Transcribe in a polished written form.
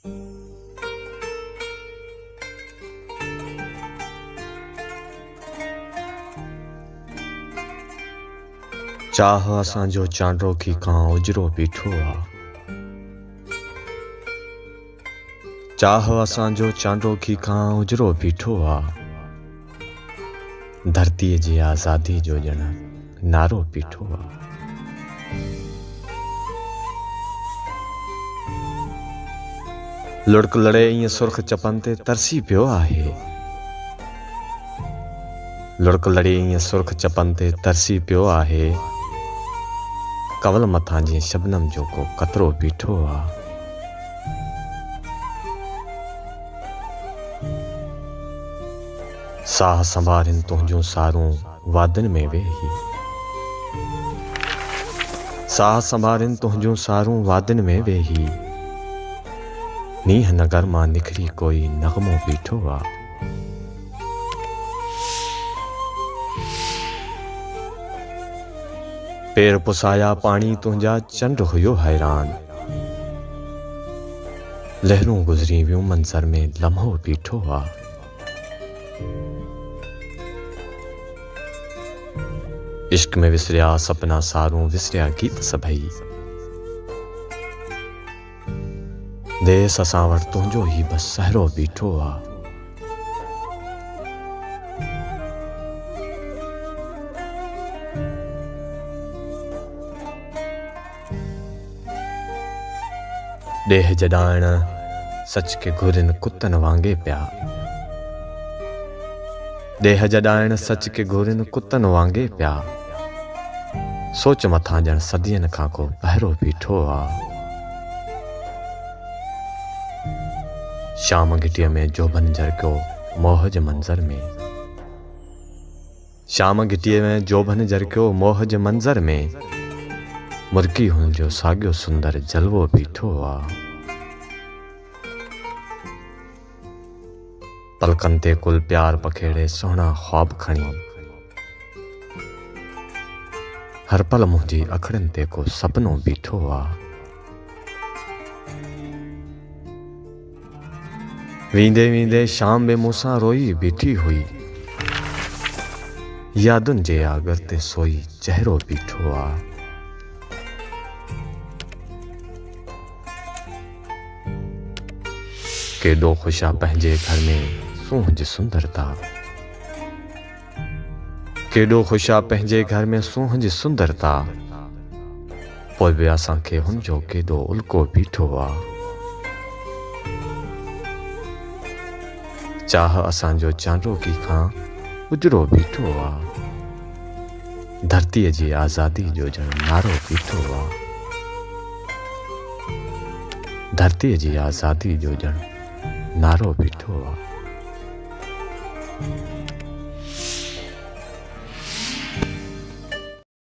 चाह असांजो चांडो की खां उजरो बीठो आ। चाह असांजो चांडो की खां उजरो बीठो आ। धरती जी आज़ादी जो ॼण नारो बीठो आ। लुड़क लड़े ईअं सुर्ख चपन ते तरसी पियो आहे। लुड़क लड़े ईअं सुर्ख चपन ते तरसी पियो आहे। कवल मथां जीअं शबनम जो को कतरो बीठो आ। साह संभारिन तुंहिंजूं सारूं वादिन में वेही। साह संभारिन तुंहिंजूं सारूं वादिन में वेही। नींह नगर मां निखरी कोई नगमो बीठो आ। पेर पुसाया पानी तुंहिंजा चंड हुयो हैरान। लहरूं गुज़री वियूं मंज़र में लम्हो बीठो आ। इश्क में विसरिया सपना सारूं विसरिया गीत सभई। देस असां वटि तुंहिंजो ही बस सहरो बीठो आ। ॾेह जॾाइण सच के घुरिन कुतन वांगे पिया। ॾेह जॾाइण सच के घुरिन कुतन वांगे पिया। सोच मथां ॼण सदियन खां को पहिरो बीठो आ। शाम घिटीअ में जोबन जरकियो मोह जे मंज़र में। शाम घिटीअ में जोबन जरकियो मोह जे मंज़र में। मुर्की हुनजो साॻियो सुंदर जलवो बीठो आ। पलकन ते कुल प्यार पखेड़े सुहिणा ख्वाब खणी। हर पल मुंहिंजी अखड़िन ते को सपनो बीठो आ। वींदे वींदे शाम बि मूंसां रोई बीठी हुई। यादुनि जे आगर ते सोई चहिरो बीठो आ। केॾो ख़ुशि आ पंहिंजे घर में सूंह जी सुंदरता। केॾो ख़ुशि आ पंहिंजे घर में सूंह जी सुंदरता। पोइ बि असांखे हुनजो केॾो उल्को बीठो आ। चाह असांजो चांडो की खां उजरो बीठो आ। धरतीअ जी आज़ादी जो ॼण नारो बीठो आ। धरतीअ जी आज़ादी जो ॼण नारो बीठो आ।